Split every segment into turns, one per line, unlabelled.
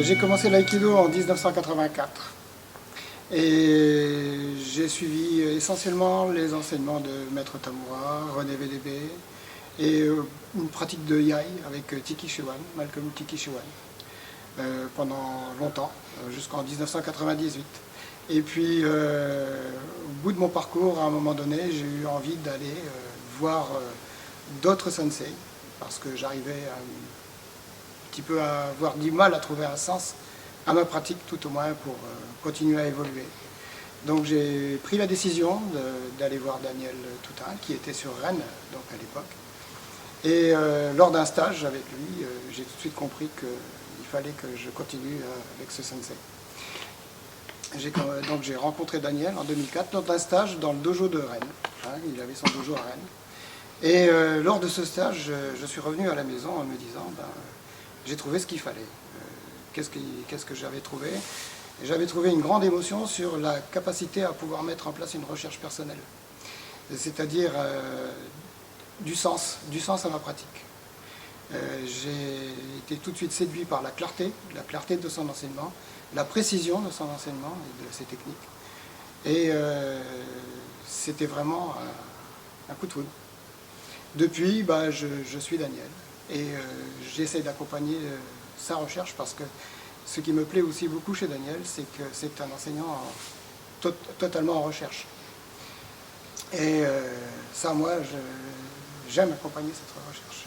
J'ai commencé l'aïkido en 1984 et j'ai suivi essentiellement les enseignements de Maître Tamura, René VDB et une pratique de yai avec Tiki Shewan, Malcolm Tiki Shewan, pendant longtemps, jusqu'en 1998. Et puis, au bout de mon parcours, à un moment donné, j'ai eu envie d'aller voir d'autres sensei, parce que j'arrivais un petit peu à avoir du mal à trouver un sens à ma pratique, tout au moins pour continuer à évoluer. Donc j'ai pris la décision d'aller voir Daniel Toutain, qui était sur Rennes donc à l'époque. Et lors d'un stage avec lui, j'ai tout de suite compris qu'il fallait que je continue avec ce sensei. Donc j'ai rencontré Daniel en 2004 dans un stage dans le dojo de Rennes. Hein, il avait son dojo à Rennes. Et lors de ce stage, je suis revenu à la maison en me disant, j'ai trouvé ce qu'il fallait. Qu'est-ce que j'avais trouvé? J'avais trouvé une grande émotion sur la capacité à pouvoir mettre en place une recherche personnelle. C'est-à-dire du sens à ma pratique. J'ai été tout de suite séduit par la clarté de son enseignement, la précision de son enseignement et de ses techniques. Et c'était vraiment un coup de foudre. Depuis, je suis Daniel et j'essaie d'accompagner sa recherche parce que ce qui me plaît aussi beaucoup chez Daniel, c'est que c'est un enseignant totalement en recherche. Et ça, moi, j'aime accompagner cette recherche.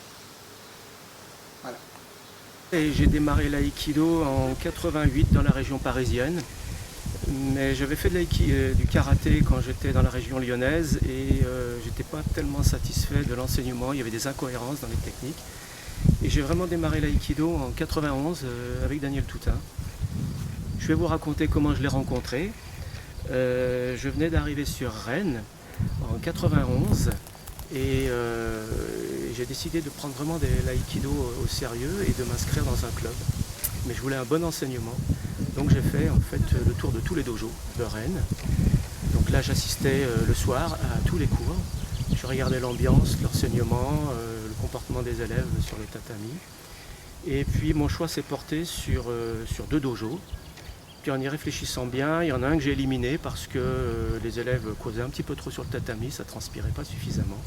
Voilà.
Et j'ai démarré l'aïkido en 88 dans la région parisienne. Mais j'avais fait du karaté quand j'étais dans la région lyonnaise et j'étais pas tellement satisfait de l'enseignement, il y avait des incohérences dans les techniques. Et j'ai vraiment démarré l'aïkido en 91 avec Daniel Toutain. Je vais vous raconter comment je l'ai rencontré. Je venais d'arriver sur Rennes en 91 et j'ai décidé de prendre vraiment l'aïkido au sérieux et de m'inscrire dans un club. Mais je voulais un bon enseignement. Donc j'ai fait en fait le tour de tous les dojos de Rennes. Donc là j'assistais le soir à tous les cours. Je regardais l'ambiance, l'enseignement, le comportement des élèves sur les tatamis. Et puis mon choix s'est porté sur deux dojos. Puis en y réfléchissant bien, il y en a un que j'ai éliminé parce que les élèves causaient un petit peu trop sur le tatami, ça ne transpirait pas suffisamment.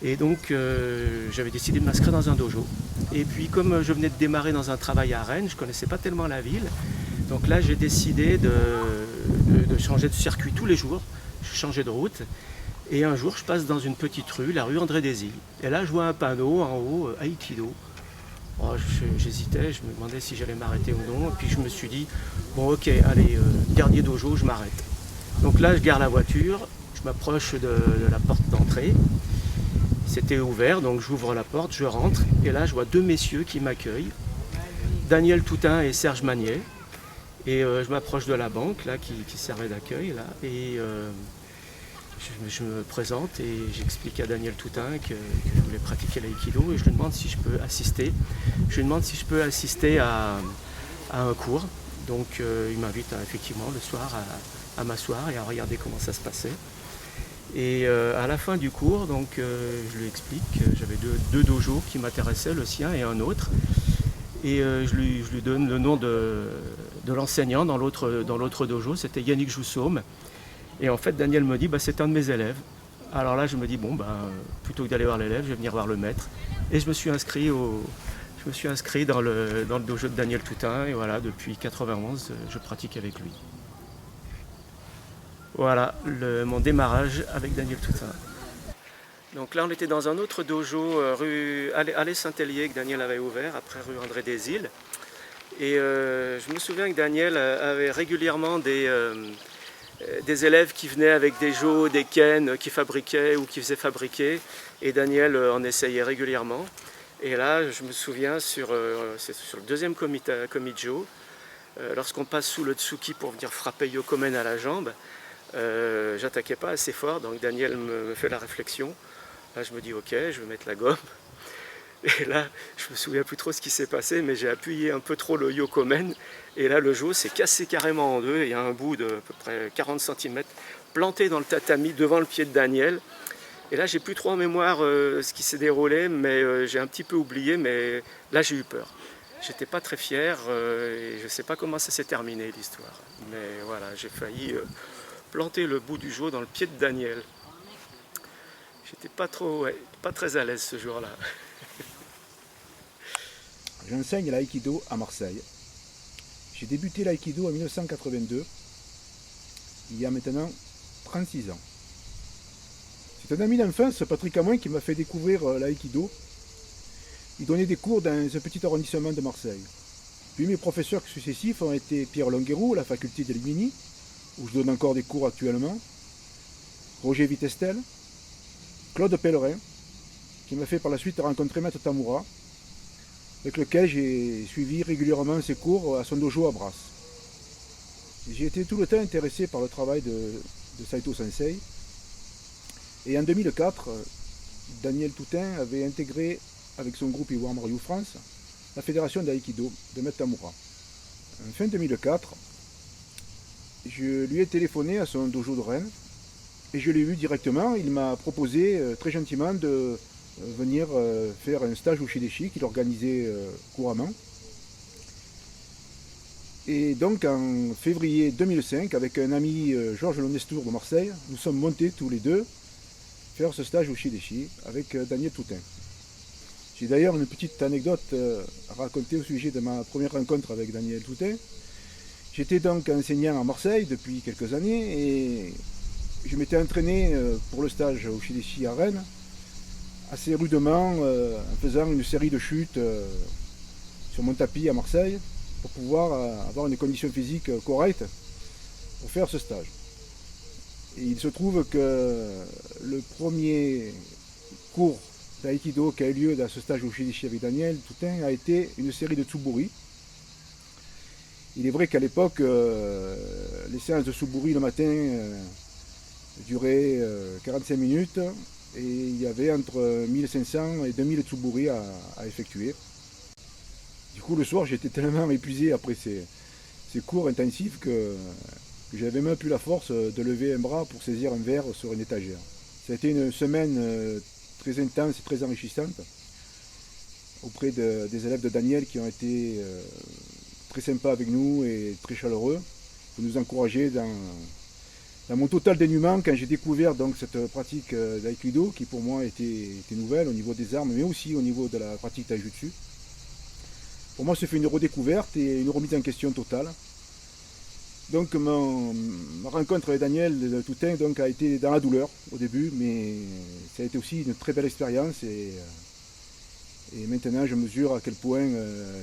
Et donc j'avais décidé de m'inscrire dans un dojo. Et puis comme je venais de démarrer dans un travail à Rennes, je ne connaissais pas tellement la ville. Donc là j'ai décidé de changer de circuit tous les jours. Je changeais de route. Et un jour je passe dans une petite rue, la rue André des Îles. Et là je vois un panneau en haut, Aïkido. Oh, j'hésitais, je me demandais si j'allais m'arrêter ou non. Et puis je me suis dit, bon ok, allez, dernier dojo, je m'arrête. Donc là je gare la voiture, je m'approche de la porte d'entrée. C'était ouvert, donc j'ouvre la porte, je rentre, et là je vois deux messieurs qui m'accueillent, Daniel Toutain et Serge Magnier. Et je m'approche de la banque là, qui servait d'accueil, là, et je me présente et j'explique à Daniel Toutain que je voulais pratiquer l'aïkido et je lui demande si je peux assister. Je lui demande si je peux assister à un cours. Donc il m'invite effectivement le soir à m'asseoir et à regarder comment ça se passait. Et à la fin du cours, donc, je lui explique que j'avais deux dojos qui m'intéressaient, le sien et un autre. Et je lui donne le nom de l'enseignant dans l'autre dojo, c'était Yannick Joussaume. Et en fait, Daniel me dit, c'est un de mes élèves. Alors là, je me dis, plutôt que d'aller voir l'élève, je vais venir voir le maître. Et je me suis inscrit dans le dojo de Daniel Toutain. Et voilà, depuis 91, je pratique avec lui. Voilà mon démarrage avec Daniel Toutain. Donc là on était dans un autre dojo rue Allée Saint-Hélier que Daniel avait ouvert après rue André des Îles. Et je me souviens que Daniel avait régulièrement des élèves qui venaient avec des jo, des ken qui fabriquaient ou qui faisaient fabriquer. Et Daniel en essayait régulièrement. Et là je me souviens c'est sur le deuxième komijo, lorsqu'on passe sous le tsuki pour venir frapper Yokomen à la jambe. J'attaquais pas assez fort, donc Daniel me fait la réflexion. Là je me dis ok, je vais mettre la gomme. Et là je me souviens plus trop ce qui s'est passé, mais j'ai appuyé un peu trop le yokomen. Et là le jo s'est cassé carrément en deux. Il y a un bout de à peu près 40 cm planté dans le tatami devant le pied de Daniel. Et là j'ai plus trop en mémoire ce qui s'est déroulé, mais j'ai un petit peu oublié, mais là j'ai eu peur. J'étais pas très fier et je ne sais pas comment ça s'est terminé l'histoire. Mais voilà, j'ai failli planter le bout du jour dans le pied de Daniel. J'étais pas très à l'aise ce jour-là.
J'enseigne l'aïkido à Marseille. J'ai débuté l'aïkido en 1982, il y a maintenant 36 ans. C'est un ami d'enfance, Patrick Amoin, qui m'a fait découvrir l'aïkido. Il donnait des cours dans un petit arrondissement de Marseille. Puis mes professeurs successifs ont été Pierre Longuerou à la faculté de Rimini, où je donne encore des cours actuellement, Roger Vitestel, Claude Pellerin, qui m'a fait par la suite rencontrer Maître Tamura, avec lequel j'ai suivi régulièrement ses cours à son dojo à Brasse. J'ai été tout le temps intéressé par le travail de Saito Sensei. Et en 2004, Daniel Toutain avait intégré, avec son groupe Iwama Ryu France, la fédération d'aïkido de Maître Tamura. En fin 2004, je lui ai téléphoné à son dojo de Rennes et je l'ai vu directement. Il m'a proposé très gentiment de venir faire un stage au Shideshi qu'il organisait couramment. Et donc en février 2005, avec un ami Georges Lonestour de Marseille, nous sommes montés tous les deux faire ce stage au Shideshi avec Daniel Toutain. J'ai d'ailleurs une petite anecdote à raconter au sujet de ma première rencontre avec Daniel Toutain. J'étais donc enseignant à Marseille depuis quelques années et je m'étais entraîné pour le stage au Shideshi à Rennes assez rudement en faisant une série de chutes sur mon tapis à Marseille pour pouvoir avoir une condition physique correcte pour faire ce stage. Et il se trouve que le premier cours d'aïkido qui a eu lieu dans ce stage au Shideshi avec Daniel Toutain a été une série de tsuburi. Il est vrai qu'à l'époque, les séances de tsuburi le matin duraient 45 minutes et il y avait entre 1500 et 2000 tsuburi à effectuer. Du coup, le soir, j'étais tellement épuisé après ces cours intensifs que j'avais même plus la force de lever un bras pour saisir un verre sur une étagère. Ça a été une semaine très intense et très enrichissante auprès des élèves de Daniel qui ont été très sympas avec nous et très chaleureux pour nous encourager dans mon total dénuement quand j'ai découvert donc cette pratique d'aïkido qui pour moi était nouvelle au niveau des armes mais aussi au niveau de la pratique taijutsu. Pour moi, ça fait une redécouverte et une remise en question totale. Donc ma rencontre avec Daniel Toutain donc, a été dans la douleur au début, mais ça a été aussi une très belle expérience et maintenant je mesure à quel point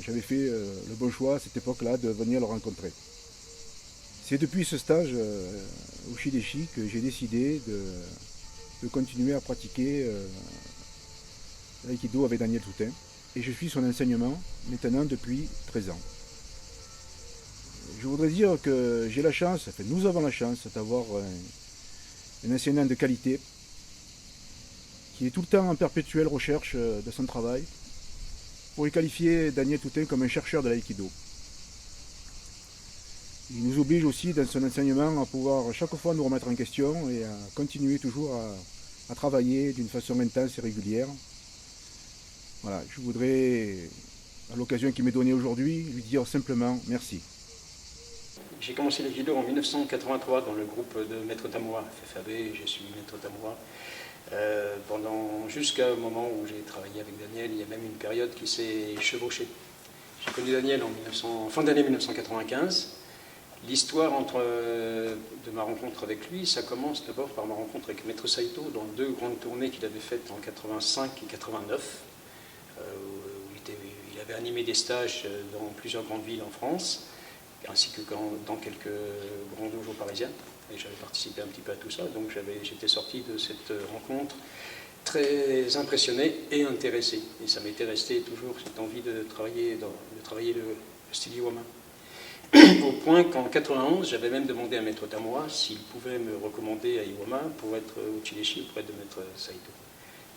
j'avais fait le bon choix à cette époque-là de venir le rencontrer. C'est depuis ce stage au Shideshi que j'ai décidé de continuer à pratiquer l'aïkido avec Daniel Toutain et je suis son enseignement maintenant depuis 13 ans. Je voudrais dire que j'ai la chance, enfin nous avons la chance d'avoir un enseignant de qualité qui est tout le temps en perpétuelle recherche de son travail. On pourrait qualifier Daniel Toutain comme un chercheur de l'aïkido. Il nous oblige aussi dans son enseignement à pouvoir chaque fois nous remettre en question et à continuer toujours à travailler d'une façon intense et régulière. Voilà, je voudrais, à l'occasion qui m'est donnée aujourd'hui, lui dire simplement merci.
J'ai commencé l'aïkido en 1983 dans le groupe de Maître Tamura, FFAB, je suis Maître Tamura. Jusqu'au moment où j'ai travaillé avec Daniel, il y a même une période qui s'est chevauchée. J'ai connu Daniel en fin d'année 1995. L'histoire de ma rencontre avec lui, ça commence d'abord par ma rencontre avec Maître Saito dans deux grandes tournées qu'il avait faites en 85 et 89. Où il avait animé des stages dans plusieurs grandes villes en France, ainsi que dans quelques grands dojos parisiens. Et j'avais participé un petit peu à tout ça, donc j'étais sorti de cette rencontre très impressionné et intéressé. Et ça m'était resté toujours cette envie de travailler le style Iwama. Au point qu'en 91, j'avais même demandé à Maître Tamura s'il pouvait me recommander à Iwama pour être au Shideshi auprès de Maître Saito.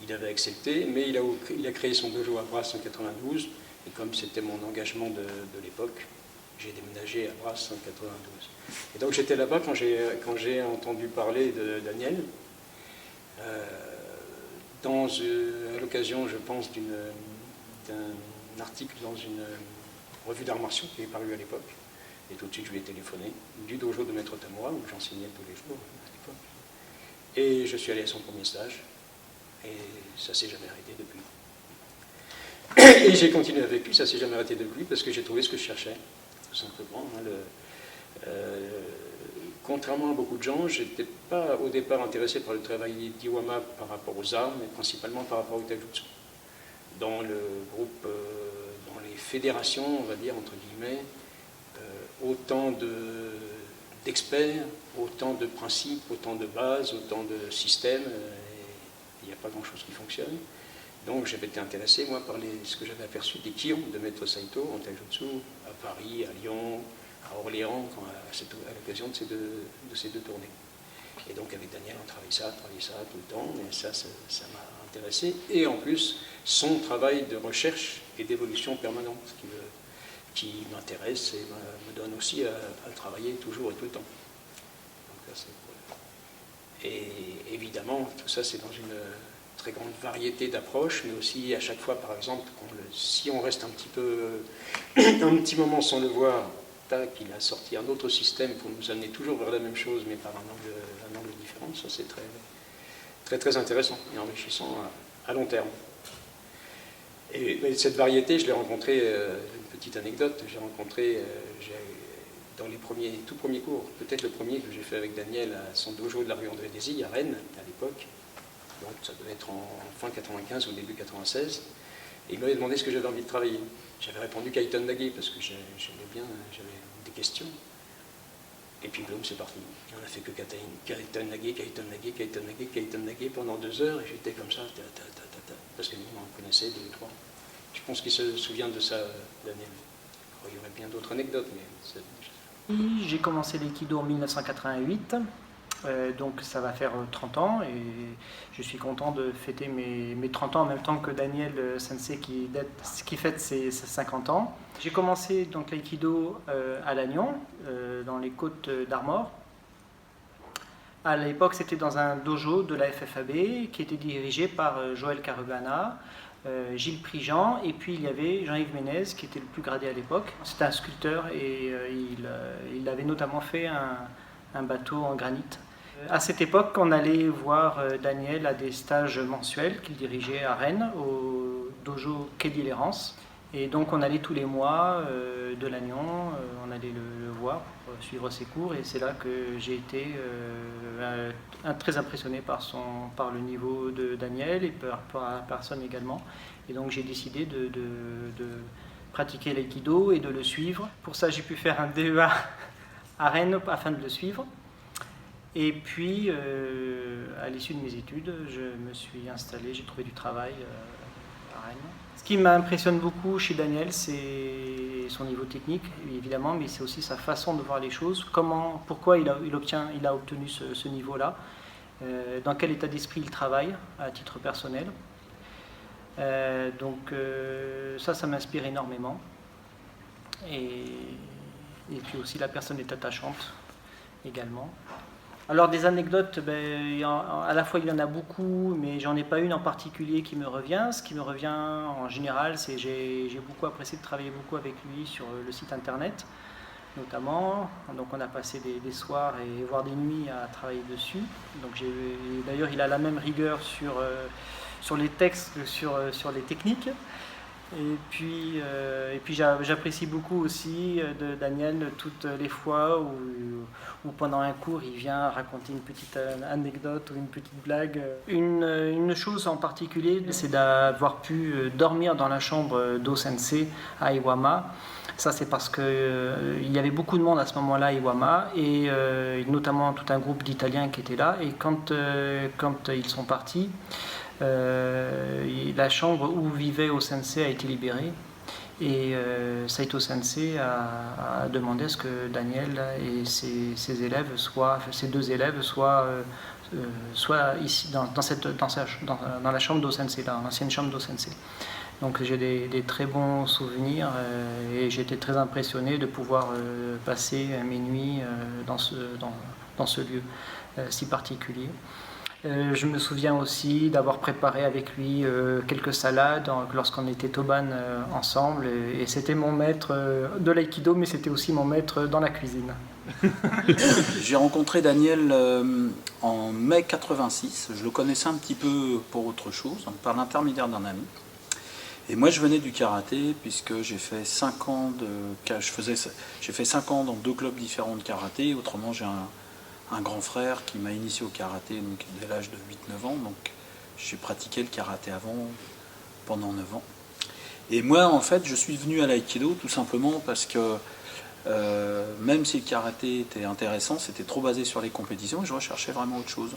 Il avait accepté, mais il a créé son dojo à Brasse en 92, et comme c'était mon engagement de l'époque, j'ai déménagé à Brasse en 92. Et donc j'étais là-bas quand j'ai entendu parler de Daniel, à l'occasion, je pense, d'un article dans une
revue d'arts martiaux qui est parue à l'époque. Et tout de suite, je lui ai téléphoné du dojo de Maître Tamura, où j'enseignais tous les jours à l'époque. Et je suis allé à son premier stage. Et ça s'est jamais arrêté depuis. Et j'ai continué avec lui, ça s'est jamais arrêté depuis, parce que j'ai trouvé ce que je cherchais, tout simplement. Contrairement à beaucoup de gens, je n'étais pas au départ intéressé par le travail d'Iwama par rapport aux armes, mais principalement par rapport au taijutsu. Dans le groupe, dans les fédérations, on va dire, entre guillemets, autant d'experts, autant de principes, autant de bases, autant de systèmes, il n'y a pas grand-chose qui fonctionne. Donc j'avais été intéressé, moi, par ce que j'avais aperçu des kions de Maître Saito en taijutsu, à Paris, à Lyon, à Orléans, à l'occasion de ces deux tournées. Et donc avec Daniel, on travaillait ça tout le temps, et ça m'a intéressé. Et en plus, son travail de recherche et d'évolution permanente qui m'intéresse et me donne aussi à travailler toujours et tout le temps. Donc, et évidemment, tout ça, c'est dans une très grande variété d'approches, mais aussi à chaque fois, par exemple, si on reste un petit moment sans le voir, tac, il a sorti un autre système pour nous amener toujours vers la même chose, mais par un angle différent. Ça, c'est très, très, très intéressant et enrichissant à long terme. Et cette variété, je l'ai rencontrée, une petite anecdote, j'ai rencontré dans les tout premiers cours, peut-être le premier que j'ai fait avec Daniel à son dojo de la rue André Désy, à Rennes, à l'époque. Donc ça devait être en fin 95 ou début 96. Et il m'avait demandé ce que j'avais envie de travailler. J'avais répondu Kaiton Nage parce que j'avais des questions. Et puis boum, c'est parti. On a fait que Kaiton Nage pendant 2 heures et j'étais comme ça, parce que nous on connaissait 2 ou 3. Je pense qu'il se souvient de ça, Daniel. Il y aurait bien d'autres anecdotes, mais
j'ai commencé l'aïkido en 1988. Donc ça va faire 30 ans et je suis content de fêter mes 30 ans en même temps que Daniel Sensei qui fête ses 50 ans. J'ai commencé donc l'aïkido à Lannion, dans les Côtes d'Armor. À l'époque, c'était dans un dojo de la FFAB qui était dirigé par Joël Carugana, Gilles Prigent, et puis il y avait Jean-Yves Ménez qui était le plus gradé à l'époque. C'était un sculpteur et il avait notamment fait un bateau en granit. À cette époque, on allait voir Daniel à des stages mensuels qu'il dirigeait à Rennes, au dojo Quai d'Illérance. Et donc on allait tous les mois de Lannion, on allait le voir pour suivre ses cours. Et c'est là que j'ai été très impressionné par le niveau de Daniel et par la personne également. Et donc j'ai décidé de pratiquer l'aïkido et de le suivre. Pour ça, j'ai pu faire un DEA à Rennes afin de le suivre. Et puis, à l'issue de mes études, je me suis installé, j'ai trouvé du travail à Rennes. Ce qui m'impressionne beaucoup chez Daniel, c'est son niveau technique, évidemment, mais c'est aussi sa façon de voir les choses. Pourquoi il a obtenu ce niveau-là, dans quel état d'esprit il travaille à titre personnel. Donc ça m'inspire énormément. Et puis aussi, la personne est attachante également. Alors des anecdotes, à la fois il y en a beaucoup, mais j'en ai pas une en particulier qui me revient. Ce qui me revient en général, c'est que j'ai beaucoup apprécié de travailler beaucoup avec lui sur le site internet, notamment. Donc on a passé des soirs et voire des nuits à travailler dessus. Donc d'ailleurs il a la même rigueur sur les textes que sur les techniques. Et puis j'apprécie beaucoup aussi de Daniel toutes les fois où pendant un cours il vient raconter une petite anecdote ou une petite blague. Une chose en particulier, c'est d'avoir pu dormir dans la chambre d'O-sensei à Iwama. Ça, c'est parce qu'il y avait beaucoup de monde à ce moment-là à Iwama, et notamment tout un groupe d'Italiens qui étaient là. Et quand ils sont partis, la chambre où vivait O-sensei a été libérée. Et Saito Sensei a demandé à ce que Daniel et ses deux élèves soient ici, dans la chambre d'O-sensei, dans l'ancienne chambre d'O-sensei. Donc j'ai des très bons souvenirs et j'étais très impressionné de pouvoir passer mes nuits dans ce lieu si particulier. Je me souviens aussi d'avoir préparé avec lui quelques salades lorsqu'on était Toban ensemble. Et c'était mon maître de l'aïkido, mais c'était aussi mon maître dans la cuisine.
J'ai rencontré Daniel en mai 86. Je le connaissais un petit peu pour autre chose, par l'intermédiaire d'un ami. Et moi, je venais du karaté, puisque j'ai fait 5 ans j'ai fait 5 ans dans 2 clubs différents de karaté. Autrement, j'ai un grand frère qui m'a initié au karaté donc, dès l'âge de 8-9 ans. Donc, j'ai pratiqué le karaté avant, pendant 9 ans. Et moi, en fait, je suis venu à l'aïkido tout simplement parce que même si le karaté était intéressant, c'était trop basé sur les compétitions et je recherchais vraiment autre chose.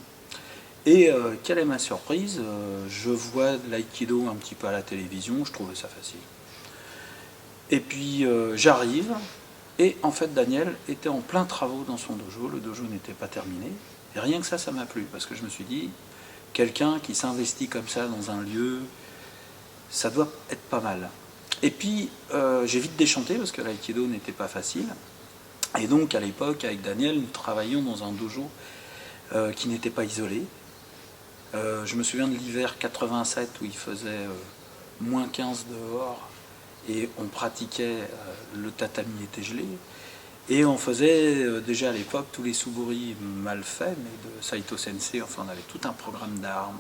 Et quelle est ma surprise, je vois l'aïkido un petit peu à la télévision, je trouvais ça facile. Et puis j'arrive, et en fait Daniel était en plein travaux dans son dojo, le dojo n'était pas terminé. Et rien que ça m'a plu, parce que je me suis dit, quelqu'un qui s'investit comme ça dans un lieu, ça doit être pas mal. Et puis j'ai vite déchanté, parce que l'aïkido n'était pas facile. Et donc à l'époque, avec Daniel, nous travaillions dans un dojo qui n'était pas isolé. Je me souviens de l'hiver 87 où il faisait moins 15 dehors et on pratiquait, le tatami était gelé. Et on faisait déjà à l'époque tous les suburi mal faits, mais de Saito Sensei, enfin on avait tout un programme d'armes.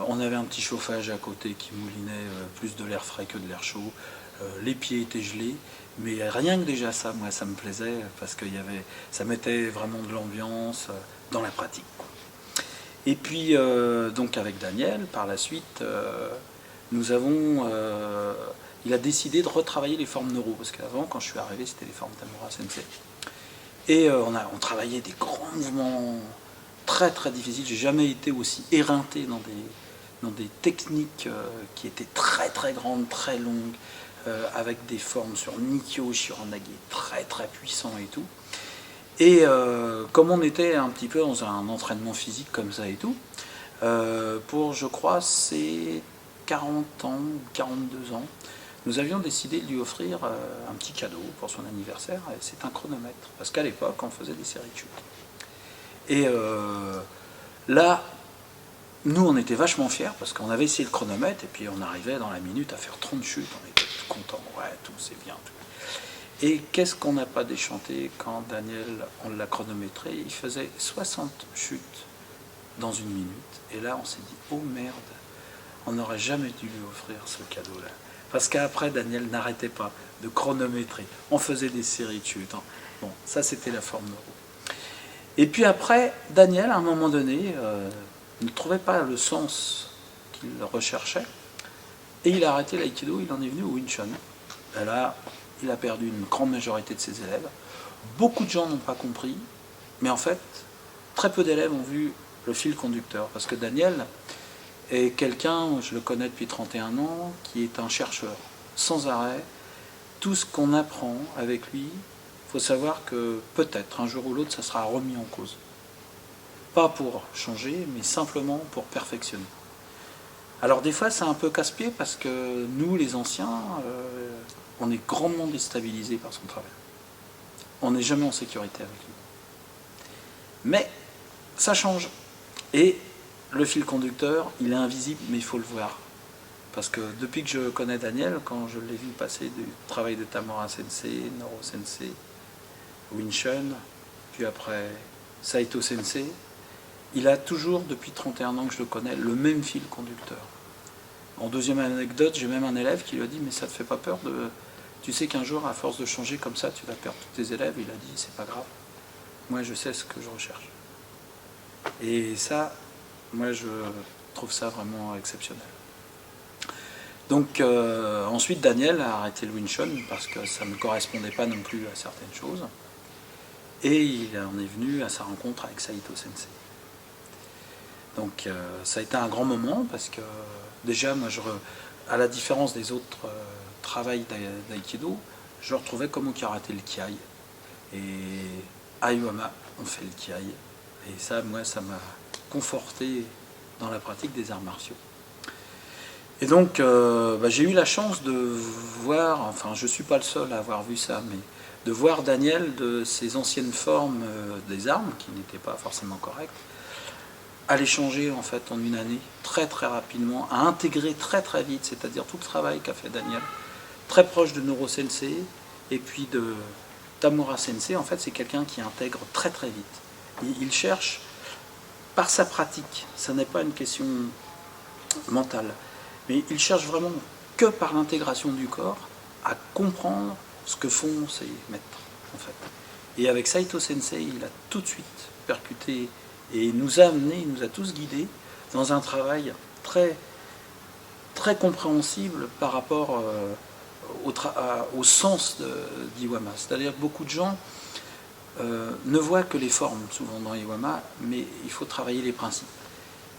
On avait un petit chauffage à côté qui moulinait plus de l'air frais que de l'air chaud. Les pieds étaient gelés, mais rien que déjà ça, moi ça me plaisait parce que ça mettait vraiment de l'ambiance dans la pratique. Et puis donc avec Daniel, par la suite, il a décidé de retravailler les formes neuro, parce qu'avant, quand je suis arrivé, c'était les formes Tamura Sensei. Et on travaillait des grands mouvements très très difficiles. J'ai jamais été aussi éreinté dans des techniques qui étaient très très grandes, très longues, avec des formes sur Nikkyo, Shiranage, très très puissants et tout. Et comme on était un petit peu dans un entraînement physique comme ça et tout, pour je crois c'est 40 ans, 42 ans, nous avions décidé de lui offrir un petit cadeau pour son anniversaire, et c'est un chronomètre, parce qu'à l'époque on faisait des séries de chutes. Et là, nous on était vachement fiers, parce qu'on avait essayé le chronomètre, et puis on arrivait dans la minute à faire 30 chutes, on était tout contents, ouais, tout c'est bien, tout. Et qu'est-ce qu'on n'a pas déchanté quand Daniel, on l'a chronométré, il faisait 60 chutes dans une minute. Et là, on s'est dit, oh merde, on n'aurait jamais dû lui offrir ce cadeau-là. Parce qu'après, Daniel n'arrêtait pas de chronométrer. On faisait des séries de chutes. Bon, ça, c'était la forme neuro. Et puis après, Daniel, à un moment donné, ne trouvait pas le sens qu'il recherchait. Et il a arrêté l'aïkido, il en est venu au Wing Chun. Et là, il a perdu une grande majorité de ses élèves. Beaucoup de gens n'ont pas compris, mais en fait, très peu d'élèves ont vu le fil conducteur. Parce que Daniel est quelqu'un, je le connais depuis 31 ans, qui est un chercheur, sans arrêt. Tout ce qu'on apprend avec lui, il faut savoir que peut-être, un jour ou l'autre, ça sera remis en cause. Pas pour changer, mais simplement pour perfectionner. Alors des fois, c'est un peu casse-pied, parce que nous, les anciens, on est grandement déstabilisé par son travail. On n'est jamais en sécurité avec lui. Mais ça change. Et le fil conducteur, il est invisible, mais il faut le voir. Parce que depuis que je connais Daniel, quand je l'ai vu passer du travail de Tamura Sensei, Noro Sensei, Wing Chun, puis après Saito Sensei, il a toujours, depuis 31 ans que je le connais, le même fil conducteur. En deuxième anecdote, j'ai même un élève qui lui a dit « Mais ça te fait pas peur de... Tu sais qu'un jour, à force de changer comme ça, tu vas perdre tous tes élèves ?» Il a dit « C'est pas grave. Moi, je sais ce que je recherche. » Et ça, moi, je trouve ça vraiment exceptionnel. Donc, ensuite, Daniel a arrêté le Wing Chun parce que ça ne correspondait pas non plus à certaines choses. Et il en est venu à sa rencontre avec Saito Sensei. Donc, ça a été un grand moment parce que, déjà, moi, à la différence des autres travails d'aïkido, je le retrouvais comme au karaté le kiai. Et à Iwama, on fait le kiai. Et ça, moi, ça m'a conforté dans la pratique des arts martiaux. Et donc, j'ai eu la chance de voir, enfin, je ne suis pas le seul à avoir vu ça, mais de voir Daniel de ses anciennes formes des armes, qui n'étaient pas forcément correctes, à les changer en fait en une année, très très rapidement, à intégrer très très vite, c'est-à-dire tout le travail qu'a fait Daniel, très proche de Noro Sensei et puis de Tamura Sensei. En fait, c'est quelqu'un qui intègre très très vite. Il cherche par sa pratique, ça n'est pas une question mentale, mais il cherche vraiment que par l'intégration du corps à comprendre ce que font ses maîtres en fait. Et avec Saito Sensei, il a tout de suite percuté et nous a amenés, il nous a tous guidés dans un travail très, très compréhensible par rapport au sens d'Iwama. C'est-à-dire que beaucoup de gens ne voient que les formes souvent dans Iwama, mais il faut travailler les principes.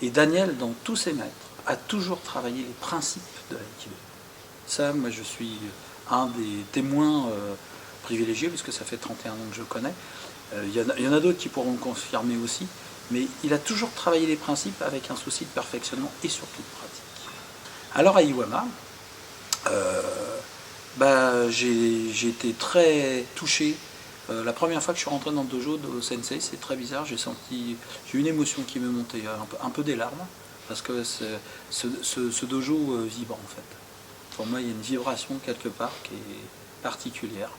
Et Daniel, dans tous ses maîtres, a toujours travaillé les principes de l'aïkido. Ça, moi, je suis un des témoins privilégiés, puisque ça fait 31 ans que je le connais. Il y en a d'autres qui pourront le confirmer aussi, mais il a toujours travaillé les principes avec un souci de perfectionnement et surtout de pratique. Alors à Iwama, j'ai été très touché. La première fois que je suis rentré dans le dojo de Sensei, c'est très bizarre, j'ai eu une émotion qui me montait, un peu des larmes, parce que ce dojo vibre en fait. Pour moi, il y a une vibration quelque part qui est particulière.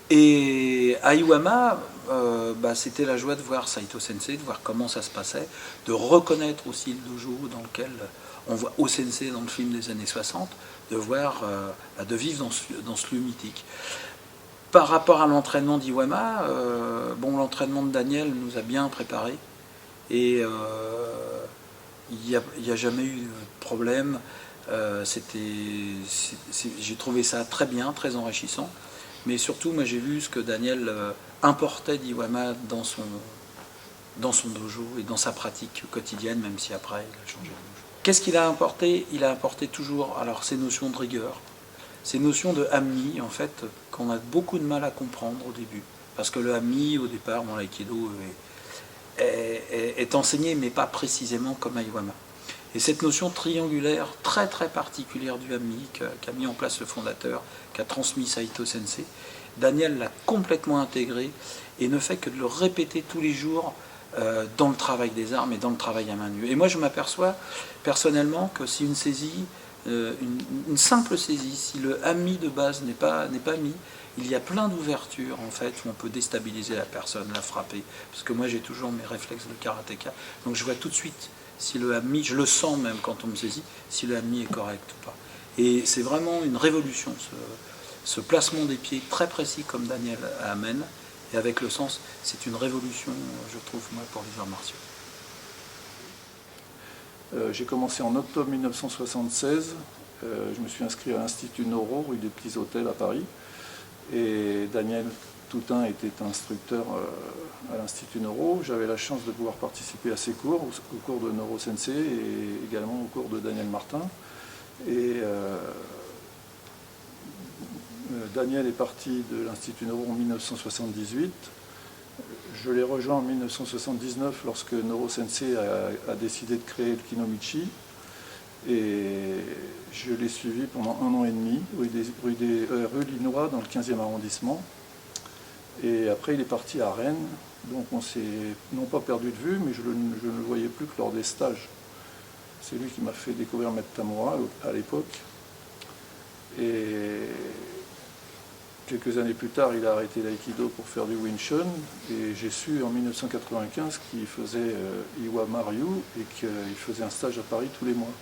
Et à Iwama, c'était la joie de voir Saito Sensei, de voir comment ça se passait, de reconnaître aussi le dojo dans lequel on voit O Sensei dans le film des années 60, de voir, de vivre dans ce lieu mythique. Par rapport à l'entraînement d'Iwama, l'entraînement de Daniel nous a bien préparés et il n'y a jamais eu de problème. J'ai trouvé ça très bien, très enrichissant. Mais surtout, moi j'ai vu ce que Daniel importait d'Iwama dans son dojo et dans sa pratique quotidienne, même si après il a changé de dojo. Qu'est-ce qu'il a importé? Il a importé toujours ces notions de rigueur, ces notions de hammi, en fait, qu'on a beaucoup de mal à comprendre au début. Parce que le hammi, au départ, dans l'aïkido, est enseigné, mais pas précisément comme à Iwama. Et cette notion triangulaire très très particulière du hammi qu'a mis en place le fondateur, qu'a transmis Saito Sensei, Daniel l'a complètement intégré et ne fait que de le répéter tous les jours dans le travail des armes et dans le travail à main nue. Et moi je m'aperçois personnellement que si une saisie, une simple saisie, si le hammi de base n'est pas mis, il y a plein d'ouvertures en fait où on peut déstabiliser la personne, la frapper. Parce que moi j'ai toujours mes réflexes de karatéka, donc je vois tout de suite si le hammi, je le sens même quand on me saisit, si le hammi est correct ou pas. Et c'est vraiment une révolution, ce placement des pieds très précis comme Daniel amène, et avec le sens, c'est une révolution, je trouve, moi, pour les arts martiaux.
J'ai commencé en octobre 1976, je me suis inscrit à l'Institut Noro, rue des Petits Hôtels à Paris, et Daniel Toutain était instructeur à l'Institut Noro. J'avais la chance de pouvoir participer à ses cours, au cours de Noro Sensei et également au cours de Daniel Martin. Et Daniel est parti de l'Institut Noro en 1978. Je l'ai rejoint en 1979 lorsque Noro Sensei a décidé de créer le Kinomichi. Et je l'ai suivi pendant 1 an et demi, rue Linois, dans le 15e arrondissement. Et après, il est parti à Rennes, donc on s'est non pas perdu de vue, mais je ne le voyais plus que lors des stages. C'est lui qui m'a fait découvrir Maître Tamura à l'époque. Et quelques années plus tard, il a arrêté l'aïkido pour faire du Wing Chun. Et j'ai su en 1995 qu'il faisait Iwama Ryu et qu'il faisait un stage à Paris tous les mois.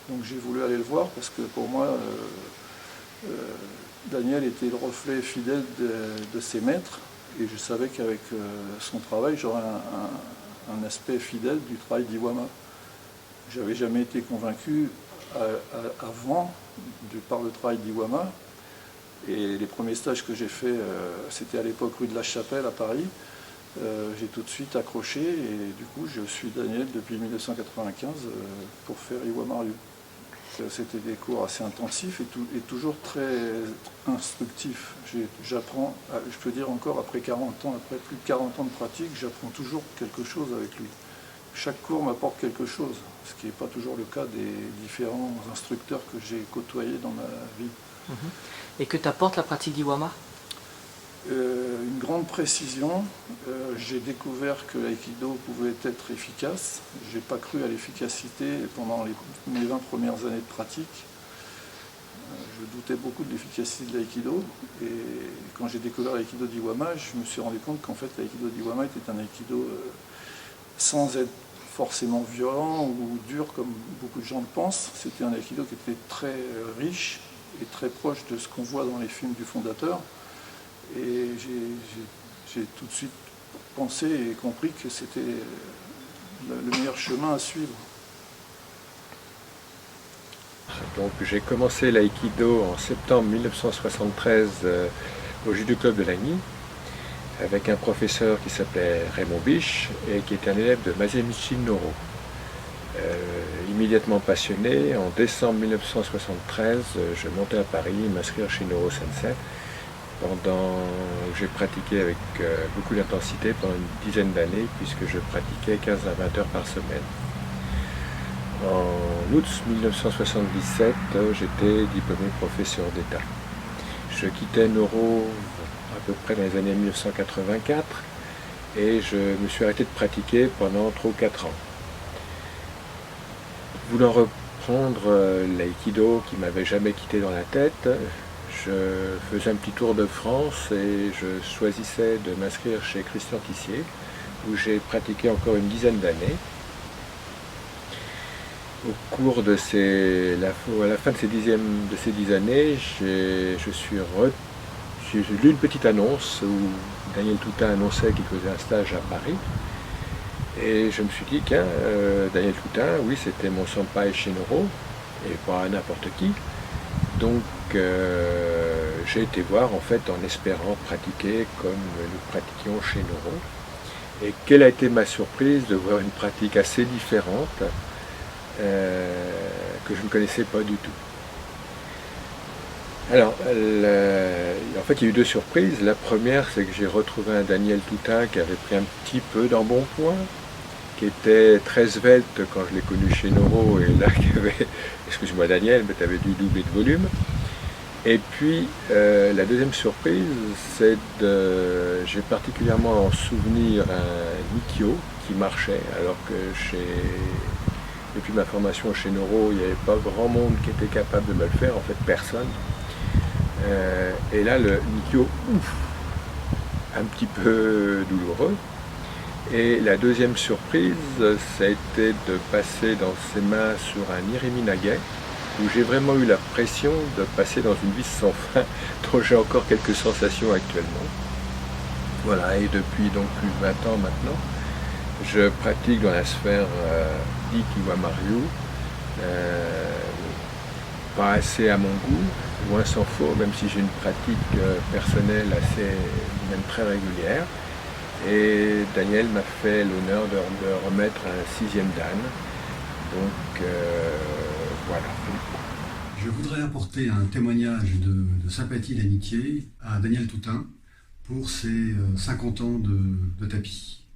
Donc j'ai voulu aller le voir parce que pour moi, Daniel était le reflet fidèle de ses maîtres et je savais qu'avec son travail, j'aurais un aspect fidèle du travail d'Iwama. Je n'avais jamais été convaincu avant par le travail d'Iwama. Et les premiers stages que j'ai faits, c'était à l'époque rue de la Chapelle à Paris. J'ai tout de suite accroché et du coup je suis Daniel depuis 1995 pour faire Iwama Ryu. C'était des cours assez intensifs et toujours très instructifs. J'apprends, je peux dire encore après 40 ans, après plus de 40 ans de pratique, j'apprends toujours quelque chose avec lui. Chaque cours m'apporte quelque chose, ce qui n'est pas toujours le cas des différents instructeurs que j'ai côtoyés dans ma vie.
Et que t'apporte la pratique d'Iwama?
Une grande précision, j'ai découvert que l'aïkido pouvait être efficace. Je n'ai pas cru à l'efficacité pendant mes 20 premières années de pratique. Je doutais beaucoup de l'efficacité de l'aïkido. Et quand j'ai découvert l'aïkido d'Iwama, je me suis rendu compte qu'en fait l'aïkido d'Iwama était un aïkido sans être forcément violent ou dur comme beaucoup de gens le pensent. C'était un aïkido qui était très riche et très proche de ce qu'on voit dans les films du fondateur. Et j'ai tout de suite pensé et compris que c'était le meilleur chemin à suivre.
Donc j'ai commencé l'aïkido en septembre 1973 au Judo Club de Lagny avec un professeur qui s'appelait Raymond Biche et qui était un élève de Masamichi Noro. Immédiatement passionné, en décembre 1973, je montais à Paris m'inscrire chez Noro Sensei. J'ai pratiqué avec beaucoup d'intensité pendant une dizaine d'années puisque je pratiquais 15 à 20 heures par semaine. En août 1977, j'étais diplômé professeur d'État. Je quittais Noro à peu près dans les années 1984 et je me suis arrêté de pratiquer pendant 3 ou 4 ans. Voulant reprendre l'aïkido qui m'avait jamais quitté dans la tête, je faisais un petit tour de France et je choisissais de m'inscrire chez Christian Tissier, où j'ai pratiqué encore une dizaine d'années. Au cours de à la fin de ces 10 années, j'ai lu une petite annonce où Daniel Toutain annonçait qu'il faisait un stage à Paris. Et je me suis dit, tiens, Daniel Toutain, oui, c'était mon senpai chez Noro, et pas n'importe qui. Donc j'ai été voir en fait en espérant pratiquer comme nous pratiquions chez Noro. Et quelle a été ma surprise de voir une pratique assez différente que je ne connaissais pas du tout. Alors, en fait, il y a eu 2 surprises. La première, c'est que j'ai retrouvé un Daniel Toutain qui avait pris un petit peu d'embonpoint, qui était très svelte quand je l'ai connu chez Noro, et là, qui avait, excuse-moi Daniel, mais tu avais dû doubler de volume. Et puis, la deuxième surprise, c'est j'ai particulièrement en souvenir un Nikyo qui marchait, alors que depuis ma formation chez Noro, il n'y avait pas grand monde qui était capable de me le faire, en fait personne. Et là, le Nikyo, un petit peu douloureux. Et la deuxième surprise, ça a été de passer dans ses mains sur un Irimi Nage, où j'ai vraiment eu l'impression de passer dans une vis sans fin, dont j'ai encore quelques sensations actuellement. Voilà, et depuis donc plus de 20 ans maintenant, je pratique dans la sphère d'Ikiwa-Maryu, pas assez à mon goût, loin s'en faut, même si j'ai une pratique personnelle assez, même très régulière. Et Daniel m'a fait l'honneur de remettre un 6e dan. Donc voilà.
Je voudrais apporter un témoignage de sympathie et d'amitié à Daniel Toutain pour ses 50 ans de tapis.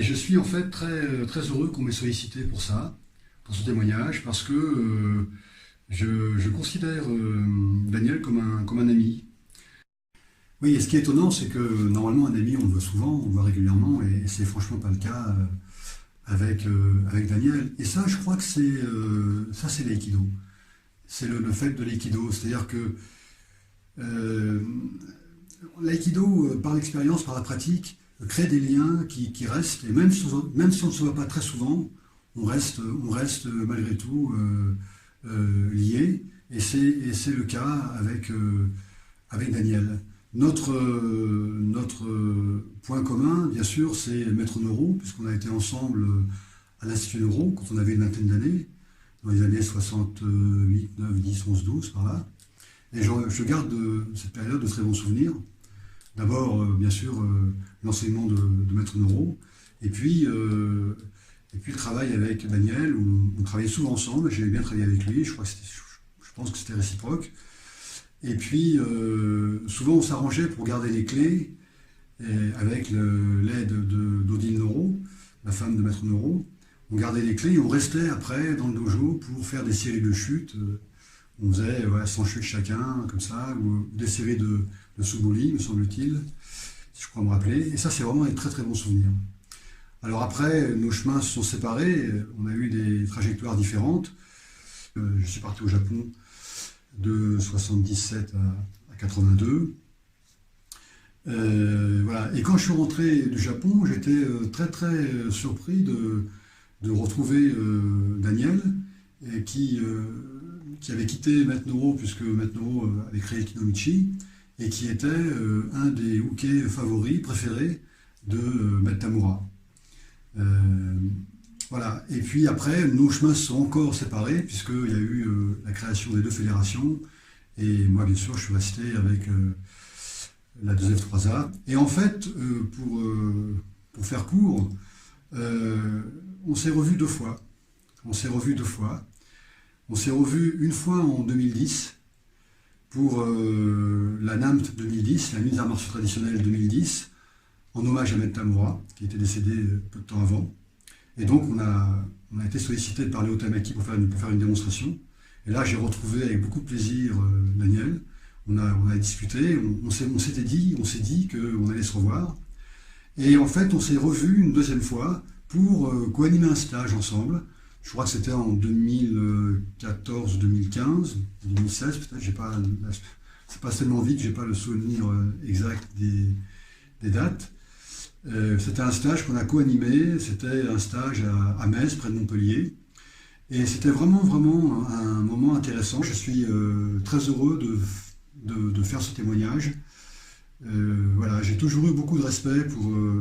Je suis en fait très heureux qu'on m'ait sollicité pour ça, pour ce témoignage, parce que je considère Daniel comme un ami. Oui, et ce qui est étonnant, c'est que normalement un ami, on le voit souvent, on le voit régulièrement, et c'est franchement pas le cas avec Daniel. Et ça, je crois que c'est l'aïkido. C'est le fait de l'aïkido, c'est-à-dire que l'aïkido, par l'expérience, par la pratique, crée des liens qui restent, et même si on ne se voit pas très souvent, on reste malgré tout liés, et c'est le cas avec Daniel. Notre point commun, bien sûr, c'est Maître Noro, puisqu'on a été ensemble à l'Institut Noro quand on avait une vingtaine d'années, dans les années 68, 9, 10, 11, 12, par là. Et je garde de cette période de très bons souvenirs. D'abord, bien sûr, l'enseignement de Maître Noro, et puis le travail avec Daniel, où on travaillait souvent ensemble, j'ai bien travaillé avec lui, je pense que c'était réciproque. Et puis, souvent on s'arrangeait pour garder les clés, avec l'aide d'Odile Noro, la femme de Maître Noro. On gardait les clés et on restait après dans le dojo pour faire des séries de chutes. On faisait 100 chutes chacun, comme ça, ou des séries de de Soubouli, me semble-t-il, si je crois me rappeler. Et ça, c'est vraiment un très très bon souvenir. Alors après, nos chemins se sont séparés, on a eu des trajectoires différentes. Je suis parti au Japon de 77 à 82. Voilà. Et quand je suis rentré du Japon, j'étais très très surpris de retrouver Daniel, qui avait quitté Maître Noro, puisque Maître Noro avait créé Kinomichi, et qui était un des hooké favoris, préférés de Maître Tamura. Voilà. Et puis après, nos chemins se sont encore séparés, puisqu'il y a eu la création des deux fédérations, et moi bien sûr je suis resté avec la 2F3A. Et en fait, pour faire court, on s'est revus deux fois. On s'est revus une fois en 2010 pour la NAMT 2010, la Nuit des Arts Martiaux Traditionnels 2010, en hommage à Maître Tamura, qui était décédé peu de temps avant. Et donc on a été sollicité par Léo Tamaki pour faire une démonstration. Et là j'ai retrouvé avec beaucoup de plaisir Daniel. On a discuté, on s'est dit qu'on allait se revoir. Et en fait on s'est revus une deuxième fois pour co-animer un stage ensemble. Je crois que c'était en 2014, 2015, 2016 peut-être, c'est pas tellement vite, j'ai pas le souvenir exact des dates. C'était un stage qu'on a co-animé, c'était un stage à Metz, près de Montpellier. Et c'était vraiment un moment intéressant. Je suis très heureux de faire ce témoignage. Voilà, j'ai toujours eu beaucoup de respect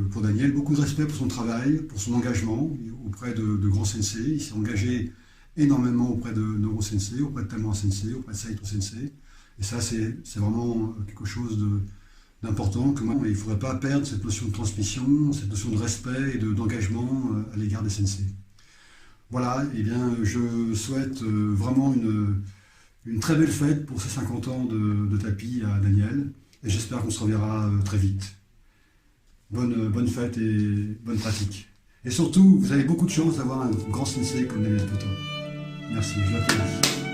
pour Daniel, beaucoup de respect pour son travail, pour son engagement auprès de grands sensei. Il s'est engagé énormément auprès de Noro Sensei, auprès de Tamura Sensei, auprès de Saito Sensei. Et ça, c'est vraiment quelque chose d'important. Il ne faudrait pas perdre cette notion de transmission, cette notion de respect et d'engagement à l'égard des sensei. Voilà, et bien je souhaite vraiment une très belle fête pour ces 50 ans de tapis à Daniel. Et j'espère qu'on se reverra très vite. Bonne fête et bonne pratique. Et surtout, vous avez beaucoup de chance d'avoir un grand sensei comme Daniel Peton. Merci, je l'applaudis.